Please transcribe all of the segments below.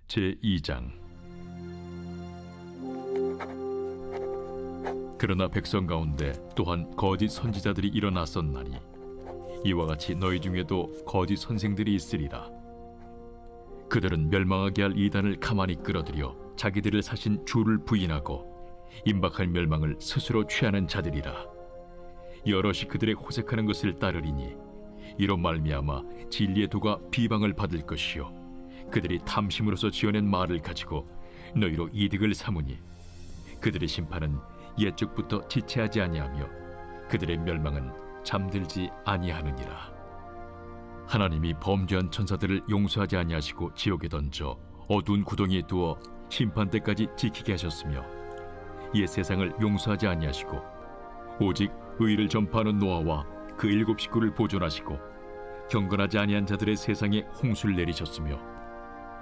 제2장. 그러나 백성 가운데 또한 거짓 선지자들이 일어났었나니 이와 같이 너희 중에도 거짓 선생들이 있으리라. 그들은 멸망하게 할 이단을 가만히 끌어들여 자기들을 사신 주를 부인하고 임박할 멸망을 스스로 취하는 자들이라. 여럿이 그들의 호색하는 것을 따르리니 이로 말미암아 진리의 도가 비방을 받을 것이요 그들이 탐심으로서 지어낸 말을 가지고 너희로 이득을 삼으니 그들의 심판은 옛적부터 지체하지 아니하며 그들의 멸망은 잠들지 아니하느니라. 하나님이 범죄한 천사들을 용서하지 아니하시고 지옥에 던져 어두운 구덩이에 두어 심판 때까지 지키게 하셨으며 옛 세상을 용서하지 아니하시고 오직 의를 전파하는 노아와 그 7 식구를 보존하시고 경건하지 아니한 자들의 세상에 홍수를 내리셨으며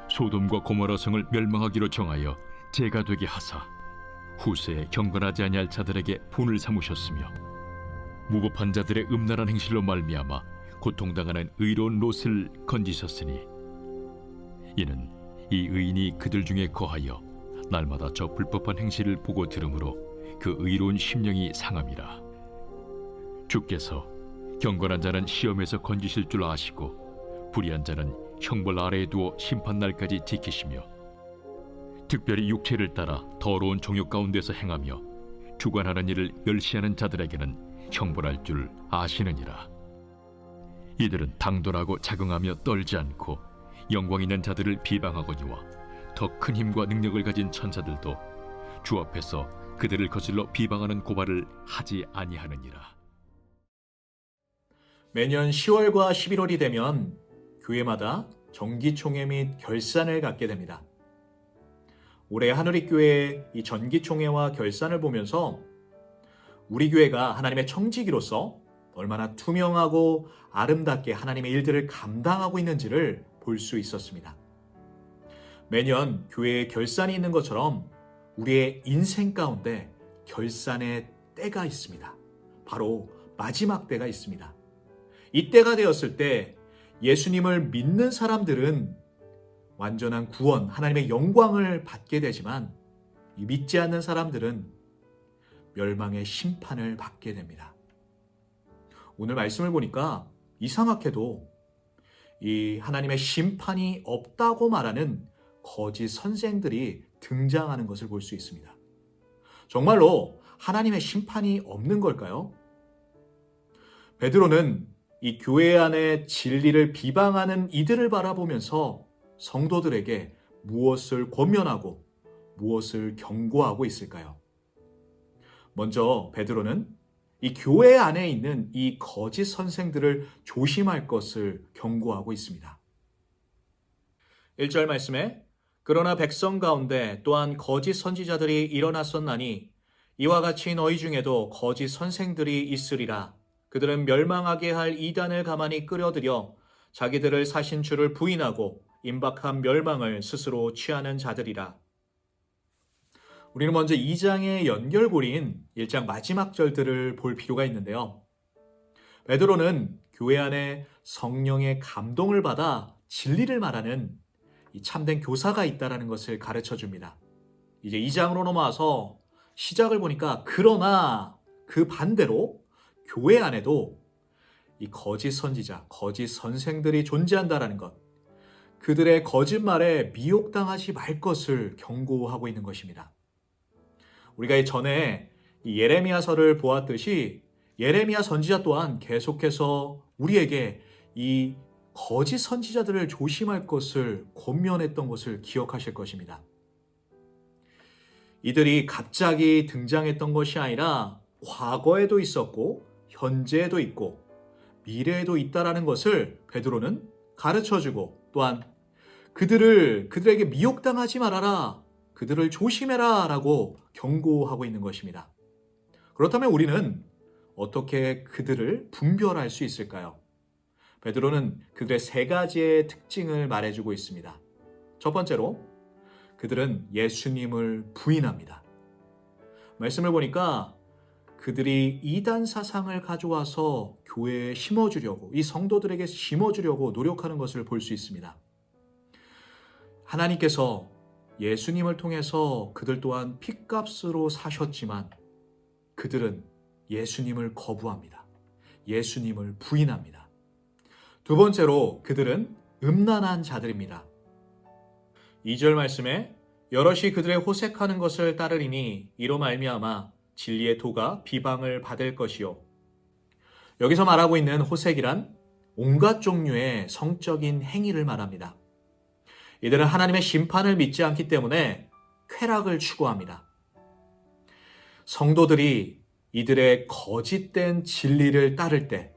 소돔과 고모라 성을 멸망하기로 정하여 재가 되게 하사 후세에 경건하지 아니할 자들에게 분을 삼으셨으며 무법한 자들의 음란한 행실로 말미암아 고통당하는 의로운 롯을 건지셨으니 이는 이 의인이 그들 중에 거하여 날마다 저 불법한 행실을 보고 들으므로 그 의로운 심령이 상함이라. 주께서 경건한 자는 시험에서 건지실 줄 아시고 불의한 자는 형벌 아래에 두어 심판날까지 지키시며 특별히 육체를 따라 더러운 정욕 가운데서 행하며 주관하는 일을 멸시하는 자들에게는 형벌할 줄 아시느니라. 이들은 당돌하고 자긍하며 떨지 않고 영광 있는 자들을 비방하거니와 더 큰 힘과 능력을 가진 천사들도 주 앞에서 그들을 거슬러 비방하는 고발을 하지 아니하느니라. 매년 10월과 11월이 되면 교회마다 정기총회 및 결산을 갖게 됩니다. 올해 하누리교회의 이 정기총회와 결산을 보면서 우리 교회가 하나님의 청지기로서 얼마나 투명하고 아름답게 하나님의 일들을 감당하고 있는지를 볼 수 있었습니다. 매년 교회에 결산이 있는 것처럼 우리의 인생 가운데 결산의 때가 있습니다. 바로 마지막 때가 있습니다. 이 때가 되었을 때 예수님을 믿는 사람들은 완전한 구원, 하나님의 영광을 받게 되지만 믿지 않는 사람들은 멸망의 심판을 받게 됩니다. 오늘 말씀을 보니까 이상하게도 이 하나님의 심판이 없다고 말하는 거짓 선생들이 등장하는 것을 볼 수 있습니다. 정말로 하나님의 심판이 없는 걸까요? 베드로는 이 교회 안에 진리를 비방하는 이들을 바라보면서 성도들에게 무엇을 권면하고 무엇을 경고하고 있을까요? 먼저 베드로는 이 교회 안에 있는 이 거짓 선생들을 조심할 것을 경고하고 있습니다. 1절 말씀에 그러나 백성 가운데 또한 거짓 선지자들이 일어났었나니 이와 같이 너희 중에도 거짓 선생들이 있으리라. 그들은 멸망하게 할 이단을 가만히 끌어들여 자기들을 사신 주를 부인하고 임박한 멸망을 스스로 취하는 자들이라. 우리는 먼저 2장의 연결고리인 1장 마지막 절들을 볼 필요가 있는데요. 베드로는 교회 안에 성령의 감동을 받아 진리를 말하는 이 참된 교사가 있다는 것을 가르쳐 줍니다. 이제 2장으로 넘어와서 시작을 보니까 그러나 그 반대로 교회 안에도 이 거짓 선지자, 거짓 선생들이 존재한다는 것, 그들의 거짓말에 미혹당하지 말 것을 경고하고 있는 것입니다. 우리가 전에 이 예레미야서를 보았듯이 예레미야 선지자 또한 계속해서 우리에게 이 거짓 선지자들을 조심할 것을 권면했던 것을 기억하실 것입니다. 이들이 갑자기 등장했던 것이 아니라 과거에도 있었고 현재에도 있고 미래에도 있다라는 것을 베드로는 가르쳐주고 또한 그들에게 미혹당하지 말아라, 그들을 조심해라 라고 경고하고 있는 것입니다. 그렇다면 우리는 어떻게 그들을 분별할 수 있을까요? 베드로는 그들의 3가지의 특징을 말해주고 있습니다. 첫 번째로 그들은 예수님을 부인합니다. 말씀을 보니까 그들이 이단 사상을 가져와서 교회에 심어주려고, 이 성도들에게 심어주려고 노력하는 것을 볼 수 있습니다. 하나님께서 예수님을 통해서 그들 또한 핏값으로 사셨지만 그들은 예수님을 거부합니다. 예수님을 부인합니다. 두 번째로 그들은 음란한 자들입니다. 2절 말씀에 여럿이 그들의 호색하는 것을 따르리니 이로 말미암아 진리의 도가 비방을 받을 것이요. 여기서 말하고 있는 호색이란 온갖 종류의 성적인 행위를 말합니다. 이들은 하나님의 심판을 믿지 않기 때문에 쾌락을 추구합니다. 성도들이 이들의 거짓된 진리를 따를 때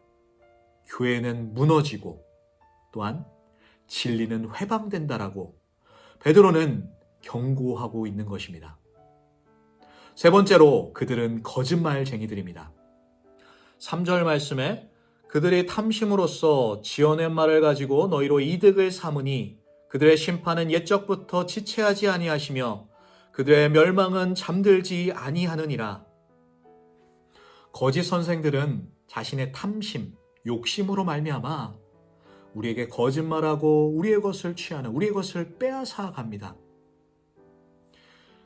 교회는 무너지고 또한 진리는 회방된다라고 베드로는 경고하고 있는 것입니다. 세 번째로 그들은 거짓말쟁이들입니다. 3절 말씀에 그들이 탐심으로써 지어낸 말을 가지고 너희로 이득을 삼으니 그들의 심판은 옛적부터 지체하지 아니하시며 그들의 멸망은 잠들지 아니하느니라. 거짓 선생들은 자신의 탐심, 욕심으로 말미암아 우리에게 거짓말하고 우리의 것을 취하는, 우리의 것을 빼앗아 갑니다.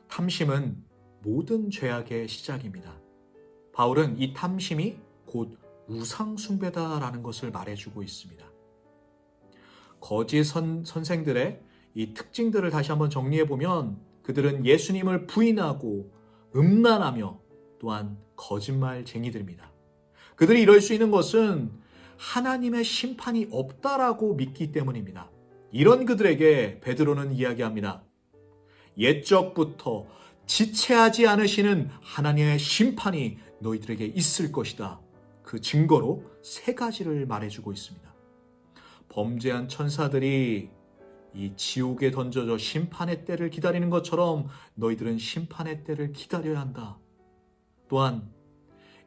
탐심은 모든 죄악의 시작입니다. 바울은 이 탐심이 곧 우상숭배다라는 것을 말해주고 있습니다. 거짓 선생들의 이 특징들을 다시 한번 정리해보면 그들은 예수님을 부인하고 음란하며 또한 거짓말쟁이들입니다. 그들이 이럴 수 있는 것은 하나님의 심판이 없다라고 믿기 때문입니다. 이런 그들에게 베드로는 이야기합니다. 옛적부터 지체하지 않으시는 하나님의 심판이 너희들에게 있을 것이다. 그 증거로 세 가지를 말해주고 있습니다. 범죄한 천사들이 이 지옥에 던져져 심판의 때를 기다리는 것처럼 너희들은 심판의 때를 기다려야 한다. 또한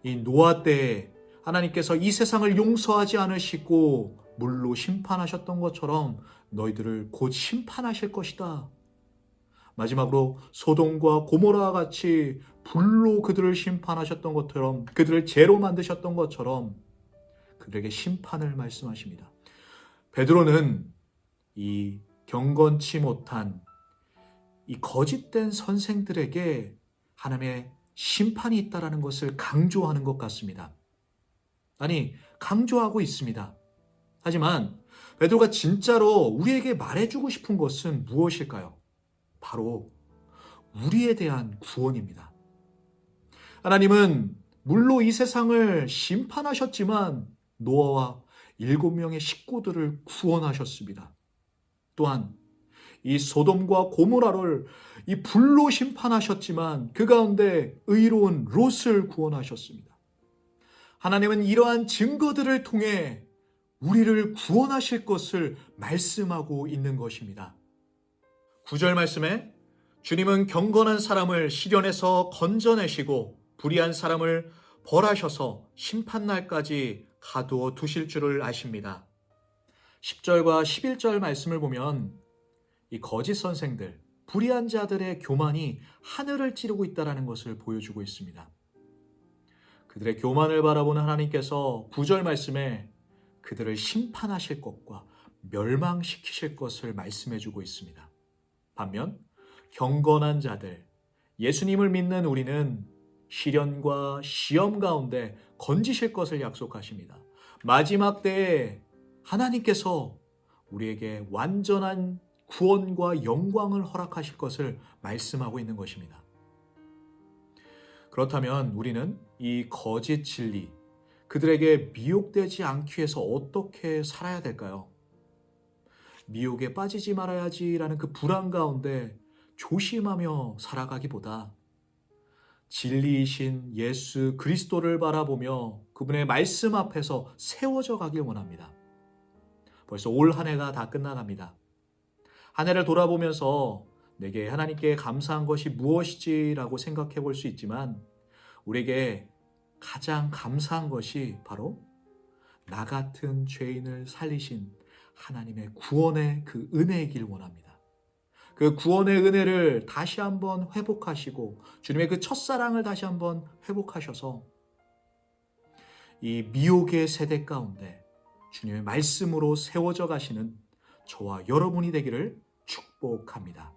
이 노아 때에 하나님께서 이 세상을 용서하지 않으시고 물로 심판하셨던 것처럼 너희들을 곧 심판하실 것이다. 마지막으로 소돔과 고모라와 같이 불로 그들을 심판하셨던 것처럼, 그들을 죄로 만드셨던 것처럼 그들에게 심판을 말씀하십니다. 베드로는 이 경건치 못한 이 거짓된 선생들에게 하나님의 심판이 있다라는 것을 강조하는 것 같습니다. 아니, 강조하고 있습니다. 하지만 베드로가 진짜로 우리에게 말해주고 싶은 것은 무엇일까요? 바로 우리에 대한 구원입니다. 하나님은 물로 이 세상을 심판하셨지만 노아와 7명의 식구들을 구원하셨습니다. 또한 이 소돔과 고모라를 이 불로 심판하셨지만 그 가운데 의로운 롯을 구원하셨습니다. 하나님은 이러한 증거들을 통해 우리를 구원하실 것을 말씀하고 있는 것입니다. 9절 말씀에 주님은 경건한 사람을 시련에서 건져내시고 불의한 사람을 벌하셔서 심판날까지 가두어 두실 줄을 아십니다. 10절과 11절 말씀을 보면 이 거짓 선생들, 불의한 자들의 교만이 하늘을 찌르고 있다는 것을 보여주고 있습니다. 그들의 교만을 바라보는 하나님께서 9절 말씀에 그들을 심판하실 것과 멸망시키실 것을 말씀해주고 있습니다. 반면 경건한 자들, 예수님을 믿는 우리는 시련과 시험 가운데 건지실 것을 약속하십니다. 마지막 때에 하나님께서 우리에게 완전한 구원과 영광을 허락하실 것을 말씀하고 있는 것입니다. 그렇다면 우리는 이 거짓 진리, 그들에게 미혹되지 않기 위해서 어떻게 살아야 될까요? 미혹에 빠지지 말아야지라는 그 불안 가운데 조심하며 살아가기보다 진리이신 예수 그리스도를 바라보며 그분의 말씀 앞에서 세워져 가길 원합니다. 벌써 올 한 해가 다 끝나갑니다. 한 해를 돌아보면서 내게 하나님께 감사한 것이 무엇이지라고 생각해 볼 수 있지만 우리에게 가장 감사한 것이 바로 나 같은 죄인을 살리신 하나님의 구원의 그 은혜이길 원합니다. 그 구원의 은혜를 다시 한번 회복하시고 주님의 그 첫사랑을 다시 한번 회복하셔서 이 미혹의 세대 가운데 주님의 말씀으로 세워져 가시는 저와 여러분이 되기를 축복합니다. 축복합니다.